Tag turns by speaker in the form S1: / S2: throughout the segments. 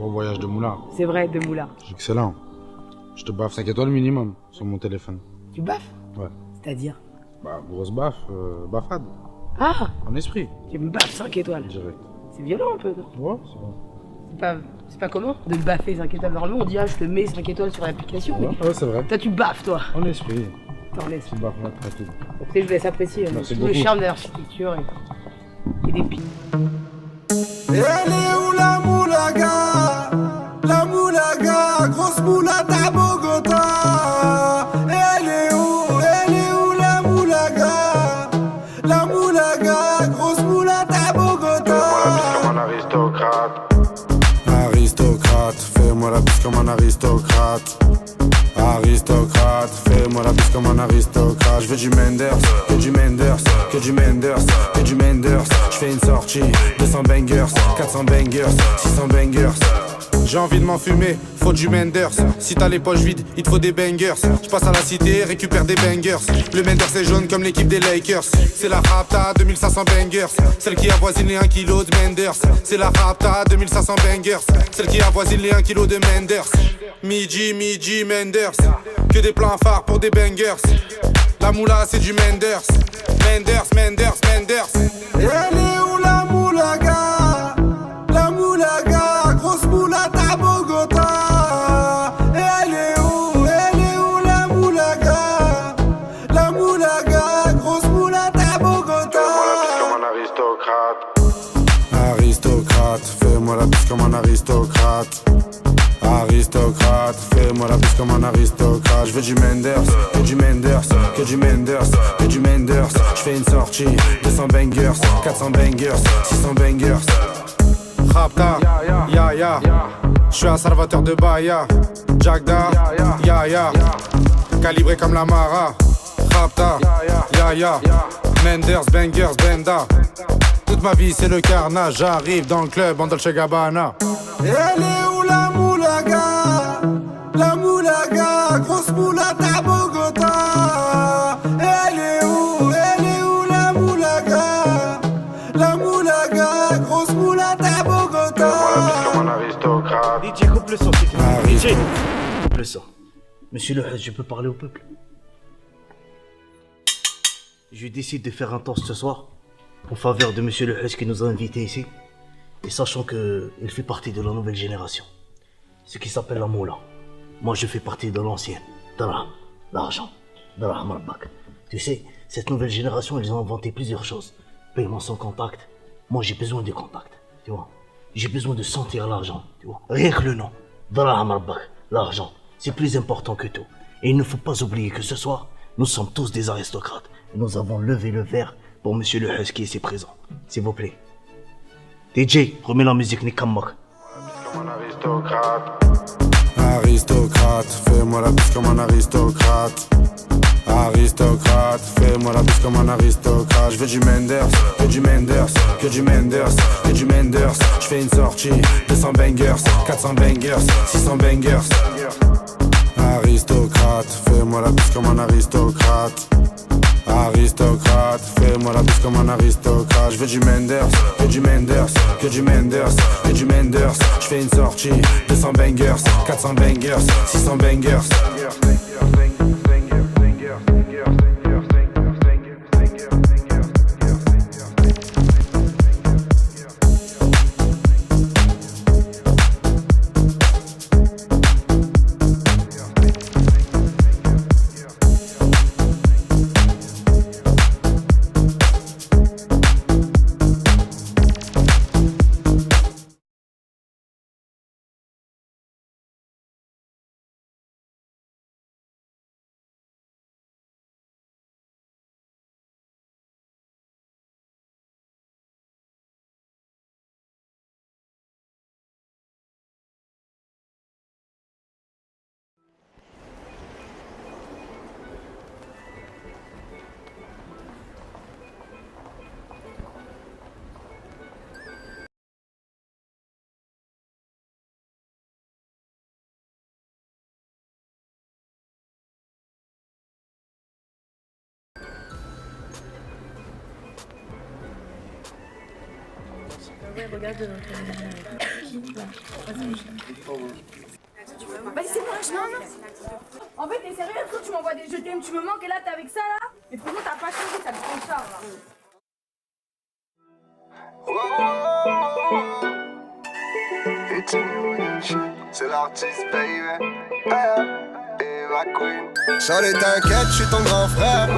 S1: Gros voyage de moula.
S2: C'est vrai, de moula.
S1: Excellent. Je te baffe 5 étoiles minimum sur mon téléphone.
S2: Tu baffes?
S1: Ouais.
S2: C'est-à-dire?
S1: Bah, grosse baffe, baffade.
S2: Ah!
S1: En esprit.
S2: Tu me baffes 5 étoiles.
S1: Direct.
S2: C'est violent un peu, non?
S1: Ouais, c'est bon.
S2: C'est pas comment? De te baffer 5 étoiles. Normalement, on dit, ah, je te mets 5 étoiles sur l'application.
S1: Ouais,
S2: Mais
S1: ouais, c'est vrai.
S2: toi, tu baffes, toi.
S1: En esprit.
S2: T'en laisses.
S1: Tu baffes là, tranquille.
S2: Après, je vous laisse apprécier
S1: Merci
S2: tout le
S1: beaucoup.
S2: charme de l'architecture et des pins.
S3: Elle est où la moulaga? La moulaga, grosse moulade à Bogota. Elle est où la moulaga? La moulaga, grosse moulade à Bogota.
S4: Comme un aristocrate.
S3: Aristocrate, fais-moi la bise comme un aristocrate. Aristocrate, fais-moi la bise comme un aristocrate. Je veux du Menders, que du Menders, que du Menders, que du Menders. Je fais une sortie, 200 bangers, 400 bangers, 600 bangers. J'ai envie de m'enfumer, faut du Menders. Si t'as les poches vides, il te faut des bangers. Je passe à la cité, récupère des bangers. Le Menders est jaune comme l'équipe des Lakers. C'est la Rapta, 2500 bangers. Celle qui avoisine les 1 kg de Menders. C'est la Rapta, 2500 bangers. Celle qui avoisine les 1 kg de Menders. Midi, Menders. Que des plans phares pour des bangers. La moula, c'est du Menders. Menders. Elle est où la moulaga? La moulaga, grosse moulade à Bogota. Elle est où la moulaga? La moulaga, grosse moulade à Bogota.
S4: Comme un aristocrate.
S3: Aristocrate, fais-moi la bise comme un aristocrate. Aristocrate, fais-moi la bise comme un aristocrate. Je veux du Menders, que du Menders, que du Menders, que du Menders. Je fais une sortie, 200 bangers, 400 bangers, 600 bangers. Rapta, ya. Je suis un salvateur de Bahia. Jagda, ya. Calibré comme la Mara. Rapta, ya. Menders, bangers, benda. Toute ma vie c'est le carnage. J'arrive dans le club en Dolce Gabbana. Elle est où la moulaga? La moulaga, grosse moulade à Bogota. Elle est où la moulaga? La moulaga, grosse moulade à Bogota.
S4: Comme un aristocrate.
S5: DJ, coupe le son, s'il te plaît.
S3: Arrête.
S5: DJ, coupe le son. Monsieur le Hajj, je peux parler au peuple? Je décide de faire un toast ce soir en faveur de Monsieur le Hajj qui nous a invités ici. Et sachant qu'il fait partie de la nouvelle génération, ce qui s'appelle la moula. Moi, je fais partie de l'ancienne. Darham, l'argent, Darham Rabbak. Tu sais, cette nouvelle génération, ils ont inventé plusieurs choses. Paiement sans contact. Moi, j'ai besoin de contact, tu vois. J'ai besoin de sentir l'argent, tu vois. Rien que le nom, Darham Rabbak, l'argent, c'est plus important que tout. Et il ne faut pas oublier que ce soir, nous sommes tous des aristocrates. Et nous avons levé le verre pour Monsieur le Hajj qui est ici présent. S'il vous plaît. DJ, remets la musique Nikamak.
S4: Comme un aristocrate.
S3: Aristocrate, fais-moi la bise comme un aristocrate. Aristocrate, fais-moi la bise comme un aristocrate. Je veux du Menders, que du Menders, que du Menders, que du Menders. Je fais une sortie, 200 bangers, 400 bangers, 600 bangers. Aristocrate, fais-moi la bise comme un aristocrate. Aristocrate, fais-moi la bise comme un aristocrate. Je veux du Menders, que du Menders, que du Menders, que du Menders. Je fais une sortie, 200 bangers, 400 bangers, 600 bangers.
S2: Ouais, regarde. Vas-y, c'est bon, non. En fait, t'es sérieux, quand tu m'envoies des je t'aime, tu me manques et là, t'es avec ça là. Mais pourquoi t'as pas changé, ça te prend ça là.
S6: C'est l'artiste, baby. Eva Queen. Charlie, t'inquiète, je suis ton grand frère.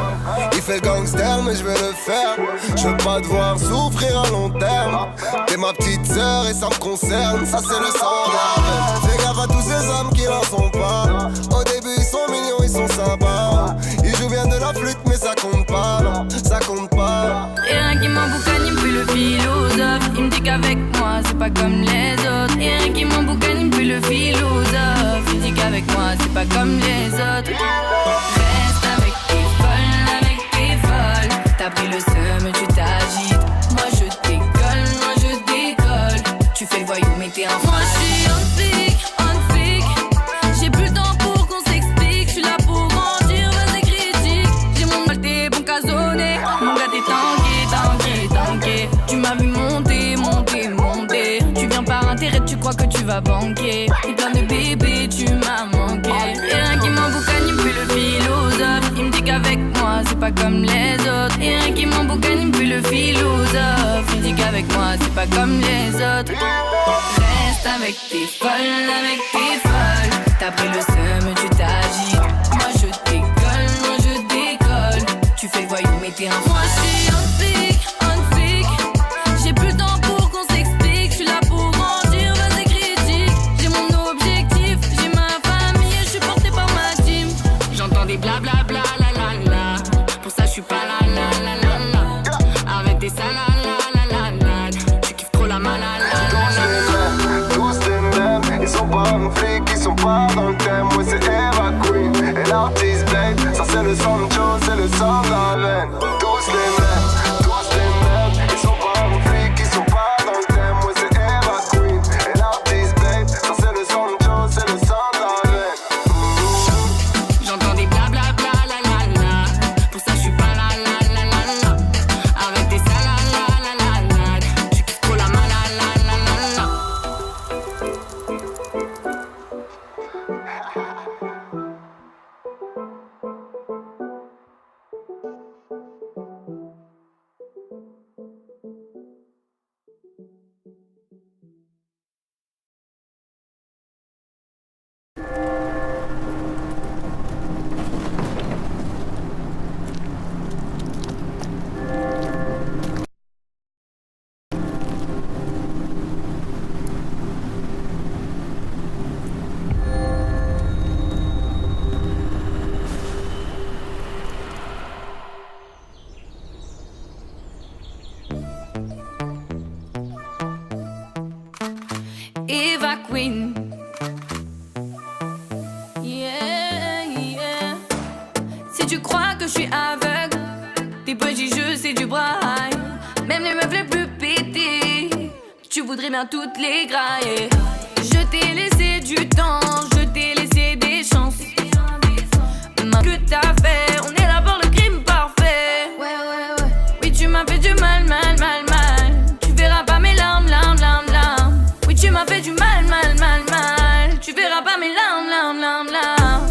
S6: Il fait le gangster, mais je vais le faire. Je veux pas te voir souffrir à long terme. T'es ma petite sœur et ça me concerne. Ça, c'est le sang de la veine. Fais gaffe à tous ces hommes qui n'en sont pas. Au début, ils sont mignons, ils sont sympas. Ils jouent bien de la flûte, mais ça compte pas. Non, ça compte pas.
S7: Rien qui m'emboucane, il me fait le philosophe. Il me dit qu'avec moi, c'est pas comme les autres. Rien qui m'emboucane, il me fait le philosophe. Il me dit qu'avec moi, c'est pas comme les autres. Reste avec tes folles. T'as pris le seum, tu t'agites. Moi je décolle. Tu fais le voyou, mais t'es un fan. Moi je suis on flic. J'ai plus le temps pour qu'on s'explique. Je suis là pour grandir, vas-y critique. J'ai mon mal, t'es bon casonné. Mon gars t'es tanké. Tu m'as vu monter. Tu viens par intérêt, tu crois que tu vas banquer. T'es plein de bébés, tu m'as manqué. Et rien qui m'emboucane, il me fait le philosophe. Il me dit qu'avec moi, c'est pas comme les autres. Et rien qui m'emboucane, il me fait le philosophe. Il me dit qu'avec moi, c'est pas comme les autres. Reste avec tes folles. T'as pris le seum, tu t'agites. Moi je décolle. Tu fais le voyou, mais t'es un fan. Moi je suis on flic. J'ai plus le temps pour qu'on s'explique. Je suis là pour grandir, vas-y critique. J'ai mon objectif, j'ai ma famille et je suis porté par ma team. J'entends des blablabla, la. Pour ça je suis pas là. Arrêtez ça, la. Tu kiffes trop la malade.
S6: Tous les mêmes, ils sont pas en flic, ils sont pas dans le thème. Ouais, c'est Eva Queen et l'artiste babe. Ça c'est le Sancho, c'est le sang de la veine. Tous les mêmes, ils sont pas en flic, ils sont pas dans le thème. Ouais, c'est Eva Queen et l'artiste babe. Ça c'est le Sancho, c'est le sang de la veine.
S7: J'entends des blablabla, la. Pour ça je suis pas là. Arrêtez ça, la. Tu kiffes trop la malade, la. Eva Queen. Yeah. Si tu crois que je suis aveugle, tes petits jeux c'est du braille. Même les meufs les plus pétées, tu voudrais bien toutes les grailler. Je t'ai laissé du temps, je t'ai laissé des chances. Maintenant que t'as fait, on est là pour le crime parfait. Ouais. Oui, tu m'as fait du mal. Tu verras pas mes larmes. Oui, tu m'as fait du mal. Tu verras pas mes larmes.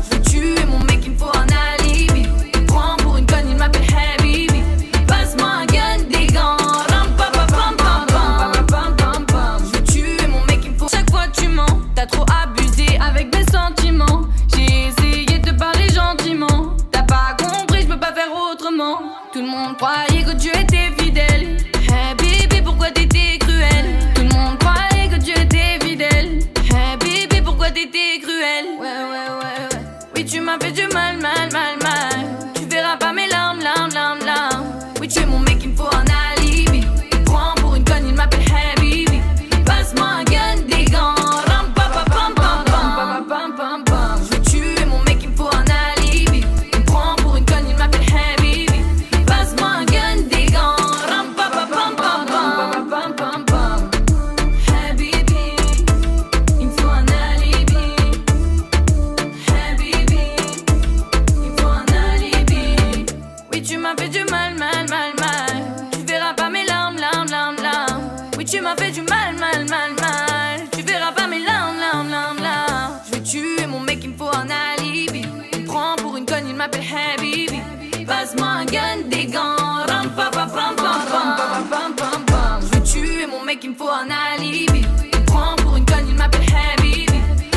S7: Je veux tuer mon mec, il me faut un alibi. Il prend pour une conne, il m'appelle Habibi. Passe-moi un gun, des gants. Je veux tuer mon mec, il me faut. Chaque fois tu mens, t'as trop abusé avec mes sentiments. J'ai essayé de parler gentiment. T'as pas tu m'as fait du mal, mal, mal, mal. Tu verras pas mes larmes, larmes, larmes, larmes. Je vais tuer mon mec, il me faut un alibi. Il me prend pour une conne, il m'appelle Habibi. Passe-moi un gun, des gants. Ram, pa, pa, pam, pam, pam, pam, pam, pam. Je vais tuer mon mec, il me faut un alibi. Il me prend pour une conne, il m'appelle Habibi.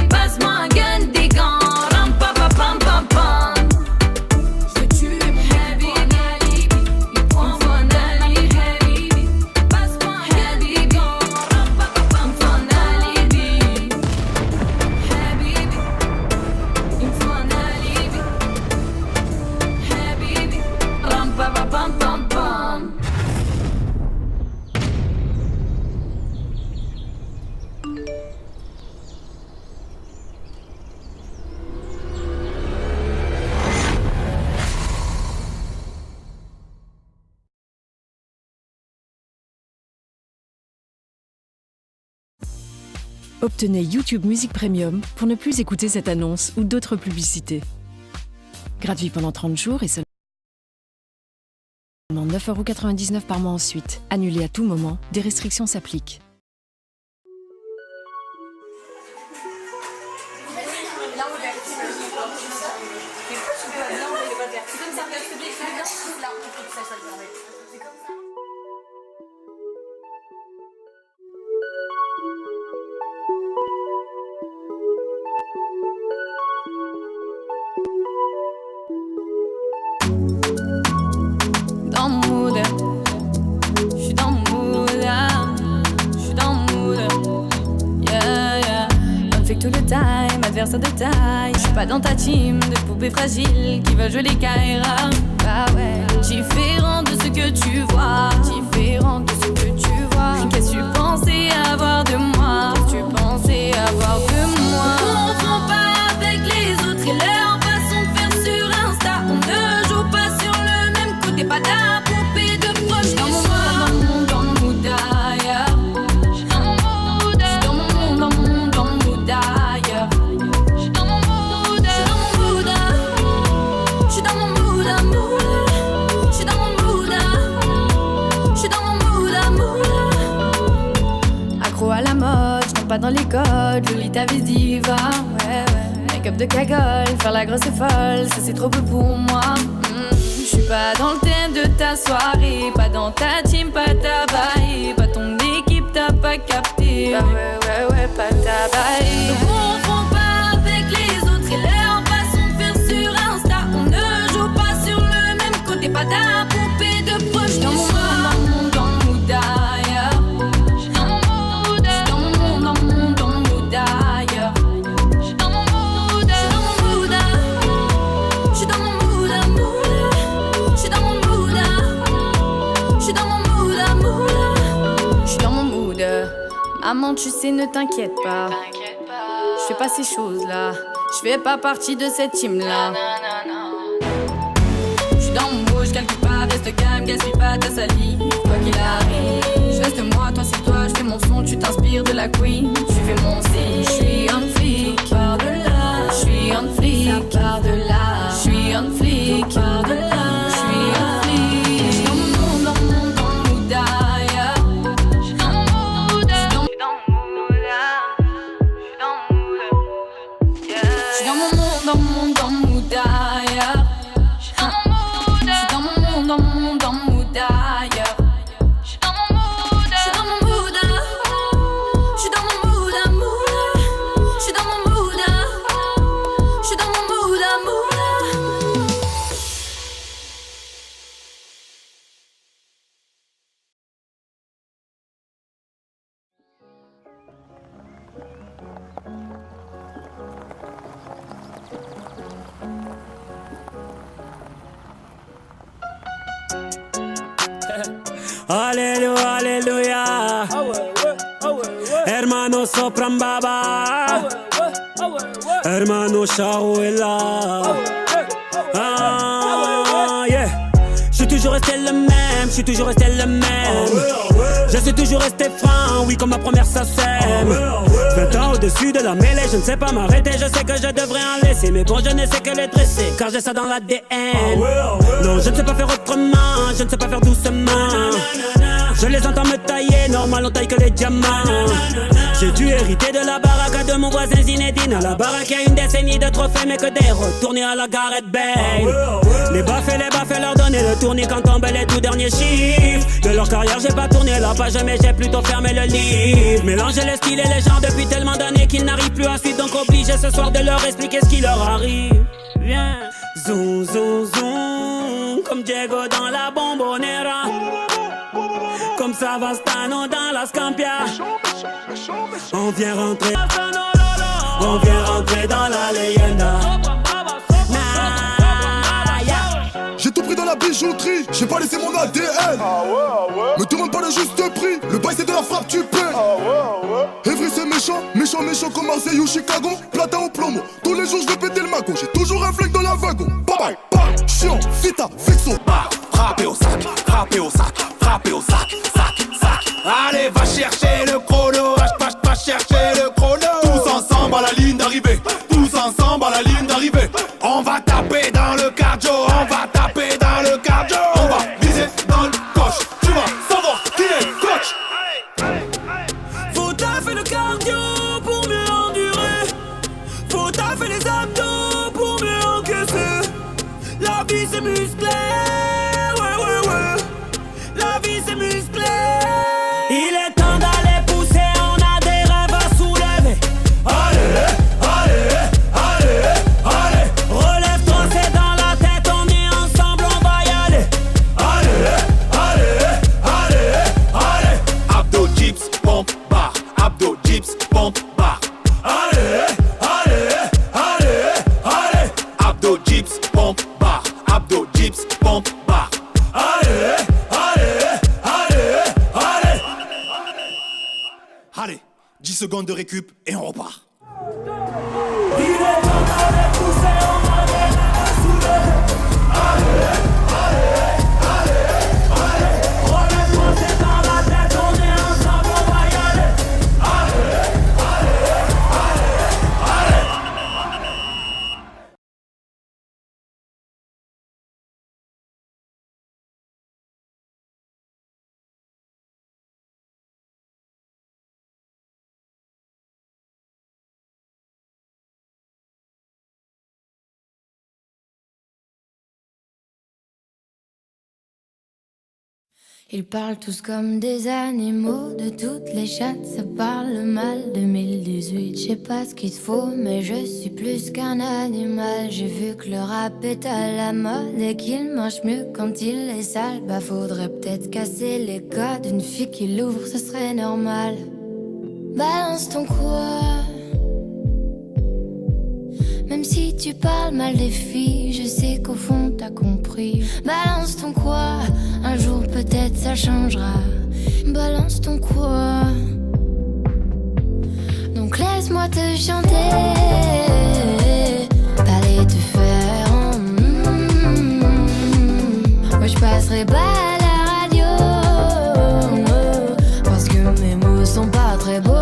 S7: Passe-moi un gun, des gants. Ram, pa, pa, pam, pam, pam. Je vais tuer mon Habibi. Il me prend pour un alibi. Passe-moi un Habibi. Ram, pa, pa, pam, pam, alibi. Habibi. Il me faut un alibi. Habibi. Ram, pa, pa, pam, pam, pam.
S8: Obtenez YouTube Music Premium pour ne plus écouter cette annonce ou d'autres publicités. Gratuit pendant 30 jours et seulement 9,99 € par mois ensuite. Annulé à tout moment, des restrictions s'appliquent.
S7: Dans mon mood, j'suis dans mon mood, j'suis dans mon mood, yeah, yeah. Bonne fake tout le time, adversaire de taille. J'suis pas dans ta team de poupées fragiles qui veulent jouer les Kaira. Bah ouais, différent de ce que tu vois, différent de ce que tu vois. Qu'est-ce que tu pensais avoir de moi? Qu'est-ce que tu pensais avoir de moi? On confond pas avec les autres et leur façon de faire sur Insta. On ne joue pas sur le même côté, pas ta poupée de proche. Dans mon monde, dans mon mood d'ailleurs. Dans mon mood, dans mon monde, dans mon monde, dans mon mood d'ailleurs. Dans mon mood, dans mon mood, j'suis dans mon mood amour. J'suis dans mon mood, j'suis dans mon mood amour. Accro à la mode, j'tombe pas dans les codes. Lolita vis diva, ouais, ouais. Make-up de cagole, faire la grosse et folle, ça c'est trop peu pour moi. J'suis pas dans le thème de ta soirée, pas dans ta team, pas ta baille, pas ton équipe, t'as pas capté. Bah ouais, ouais, ouais, pas ta baille. Ne confonds pas avec les autres et leur façon de faire sur Insta. On ne joue pas sur le même côté, pas ta poupée de proche. Dans mon monde, dans mon mood d'ailleurs. Dans mon mood, dans mon monde, dans mon monde, dans mon mood d'ailleurs. Dans mon mood, dans mon mood, j'suis dans mon mood amour. J'suis dans mon mood, j'suis dans mon mood amour. J'suis dans mon mood. Maman, tu sais, ne t'inquiète pas. J'fais pas ces choses-là. J'fais pas partie de cette team-là. J'suis dans mon mood, j'calcule pas, reste calme, gaspille pas ta salive. Quoi qu'il arrive, j'reste moi, toi c'est toi. J'fais mon son, tu t'inspires de la queen. Tu fais mon signe, j'suis un flic. Par de là, j'suis un flic. Ça part de là, j'suis un flic. Par de là, j'suis un flic. J'suis dans mon monde, dans mon monde, dans mon mood d'ailleurs. J'suis dans mon mood, j'suis dans mon mood, j'suis dans mon mood, yeah. J'suis dans mon monde, dans mon monde, dans mon mood d'ailleurs. J'suis dans mon mood, j'suis dans mon monde, dans mon monde, dans mon mood d'ailleurs. J'suis dans mon mood, j'suis dans mon mood, j'suis dans mon mood amour. J'suis dans mon mood, j'suis dans mon mood amour.
S9: Alléluia, alléluia. Hermano sopran baba. Hermano Shaouela. Ah, yeah. J'suis toujours resté le même, j'suis toujours resté le même. Je suis toujours resté franc, oui, comme ma première ça sème. 20 ans au-dessus de la mêlée, je ne sais pas m'arrêter. Je sais que je devrais en laisser, mais bon, je ne sais que les dresser, car j'ai ça dans l'ADN. Non, je ne sais pas faire autrement, je ne sais pas faire doucement. Je les entends me tailler, normal on taille que les diamants. J'ai dû hériter de la baraque de mon voisin Zinedine. À la baraque y'a une décennie de trophées, mais que des retournés à la Gareth Bale. Les baffes leur donner le tournis quand tombent les tout derniers chiffres. De leur carrière j'ai pas tourné la page, mais j'ai plutôt fermé le livre. Mélanger les styles et les genres depuis tellement d'années qu'ils n'arrivent plus à suivre. Donc obligé ce soir de leur expliquer ce qui leur arrive. Viens, zoom, zoom, zoom, comme Diego dans la Bombonera, comme Savastano dans la Scampia. On vient rentrer dans la leyenda.
S3: J'ai tout pris dans la bijouterie, j'ai pas laissé mon ADN. Me demande pas le juste prix, le bail c'est de la frappe, tu paies. Evry c'est méchant, méchant, méchant comme Marseille ou Chicago. Platin au plomo, tous les jours je vais péter le magot. J'ai toujours un flingue dans la wagon. Bye bye, bye, chiant, vita, fixo.
S10: Frappez au sac, frappez au sac, frappez au sac, sac, sac. Allez, va chercher le chrono, va chercher le chrono. Tous ensemble à la ligne d'arrivée, tous ensemble à la ligne d'arrivée. On va taper dans le cardio, on va taper dans le cardio. On va viser dans le coche, tu vas savoir qui est coach.
S9: Faut taffer le cardio pour mieux endurer. Faut taffer les abdos pour mieux encaisser. La vie c'est musclé, ouais. La vie c'est musclé. Il est temps d'aller pousser, on a des rêves à soulever. Allez. Relève-toi, c'est dans la tête, on est ensemble, on va y aller. Allez.
S10: Abdo, dips, pompe, bar. Abdo, dips, pompe, bar.
S9: Allez.
S10: Abdo, dips, pompe, bar. Abdo, dips, pompe, bar. Allez, 10 secondes de récup et on repart.
S9: Il est temps d'aller pousser, on a des rêves à soulever. Allez. Relève-toi, c'est dans la tête, on est ensemble, on va y aller.
S11: Ils parlent tous comme des animaux, de toutes les chattes, ça parle mal. 2018, je sais pas ce qu'il te faut, mais je suis plus qu'un animal. J'ai vu que le rap est à la mode et qu'il mange mieux quand il est sale. Bah faudrait peut-être casser les codes, une fille qui l'ouvre, ce serait normal. Balance ton quoi. Même si tu parles mal des filles, je sais qu'au fond t'as compris. Balance ton quoi, un jour peut-être ça changera. Balance ton quoi. Donc laisse-moi te chanter, aller te faire Moi je passerai pas à la radio, parce que mes mots sont pas très beaux.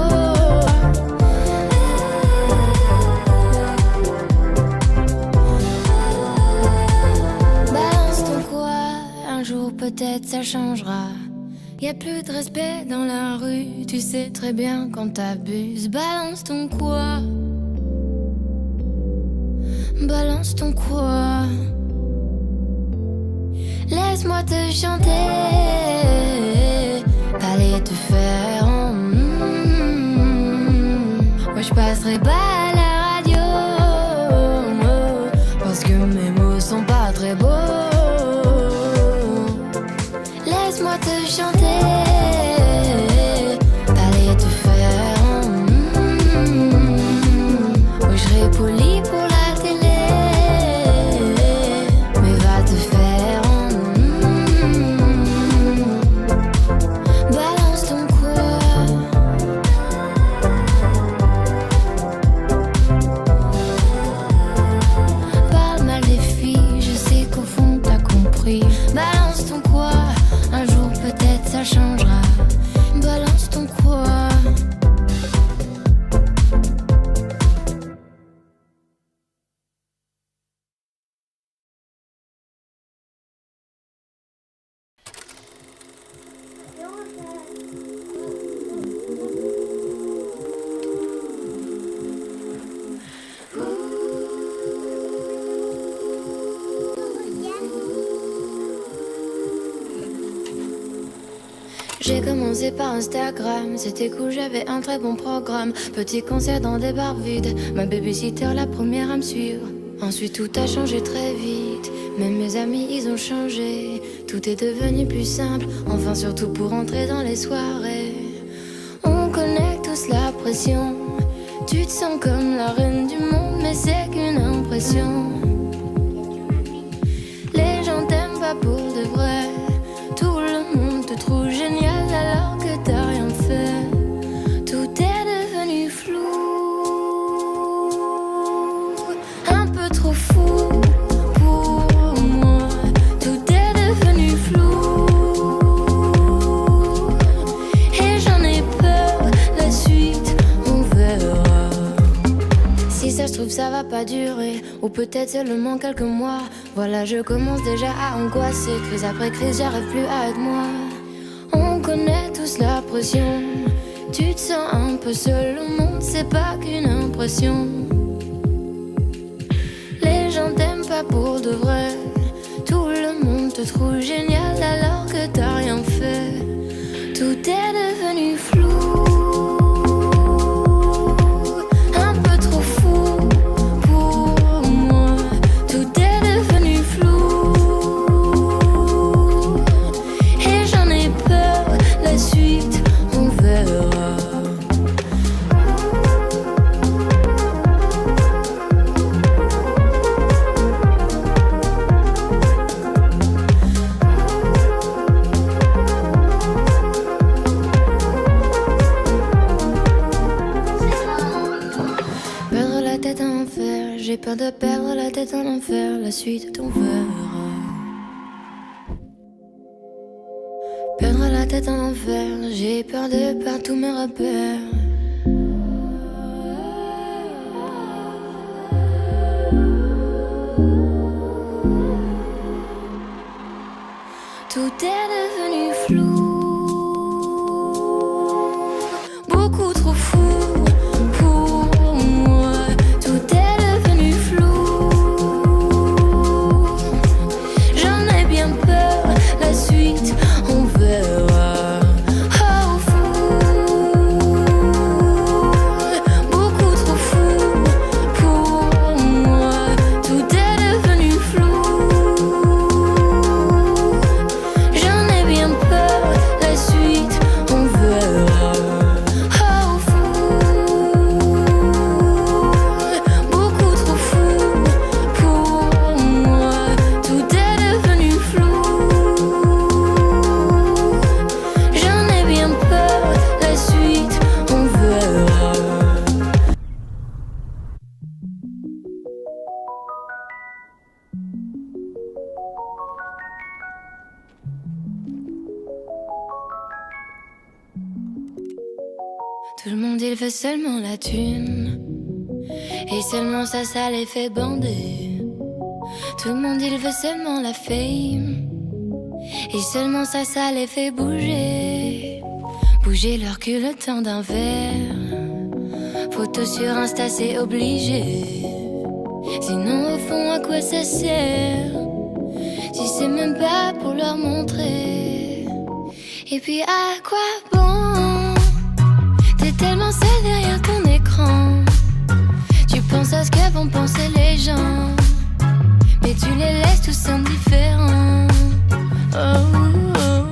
S11: Peut-être ça changera. Y'a plus de respect dans la rue. Tu sais très bien quand t'abuses. Balance ton quoi. Balance ton quoi. Laisse-moi te chanter, aller te faire Moi je passerai pas à la radio, parce que mes mots sont pas très beaux. Laisse-moi te chanter, aller te faire Moi je serai poli pour la télé, mais va te faire J'ai commencé par Instagram, c'était cool, j'avais un très bon programme. Petit concert dans des bars vides, ma babysitter la première à me suivre. Ensuite tout a changé très vite, même mes amis ils ont changé. Tout est devenu plus simple, enfin surtout pour entrer dans les soirées. On connaît tous la pression, tu te sens comme la reine du monde, mais c'est qu'une impression. Les gens t'aiment pas pour de vrai, tout le monde te trouve génial alors que t'as rien fait. Tout est devenu flou, un peu trop fou pour moi. Tout est devenu flou et j'en ai peur, la suite on verra. Si ça se trouve ça va pas durer, ou peut-être seulement quelques mois. Voilà, je commence déjà à angoisser. Crise après crise, j'arrive plus à être moi. On connaît tous la pression, tu te sens un peu seul au monde, c'est pas qu'une impression. Les gens t'aiment pas pour de vrai, tout le monde te trouve génial alors que t'as rien fait. Tout est devenu flou, un peu trop fou pour moi. Tout est devenu flou et j'en ai peur, la suite on verra. Perdre la tête en enfer, j'ai peur de perdre la tête en enfer, la suite on verra. Perdre la tête en enfer, j'ai peur de perdre tous mes repères. Tout est devenu flou, beaucoup trop fou pour moi. Tout est devenu flou, j'en ai bien peur, la suite on verra. Oh fou, beaucoup trop fou pour moi. Tout est devenu flou, j'en ai bien peur, la suite on verra. Oh fou, beaucoup trop fou pour moi. Tout est devenu flou, j'en ai bien peur, la suite on verra. Tout le monde il veut seulement la thune, et seulement ça les fait bander. Tout le monde il veut seulement la fame, et seulement ça les fait bouger. Bouger leur cul le temps d'un verre, photo sur Insta c'est obligé. Sinon au fond à quoi ça sert, si c'est même pas pour leur montrer. Et puis à quoi bon, t'es tellement seul derrière ton écran. Tu penses à ce que vont penser les gens, mais tu les laisses tous indifférents. Oh, oh, oh.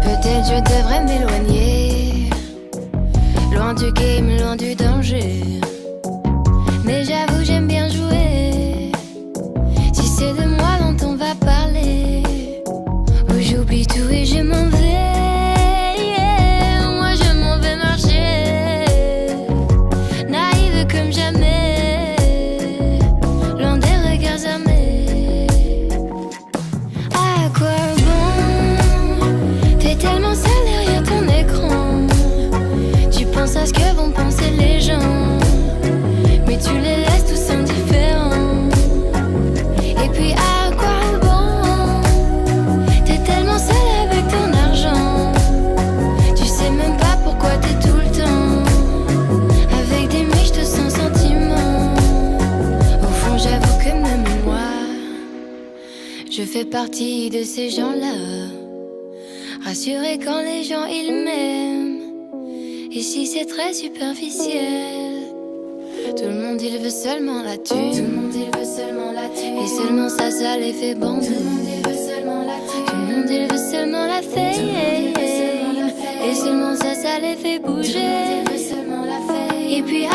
S11: Peut-être je devrais m'éloigner, loin du game, loin du danger. Mais j'avoue j'aime bien jouer, si c'est de moi dont on va parler, où j'oublie tout et je m'en vais. Moi je m'en Je fais partie de ces gens-là, rassurés quand les gens ils m'aiment. Ici c'est très superficiel. Tout le monde il veut seulement la thune. Tout le monde il veut seulement la thune. Et seulement ça les fait bander. Tout le monde il veut seulement la thune. Tout le monde il veut seulement la fame. Et seulement ça les fait bouger. Et puis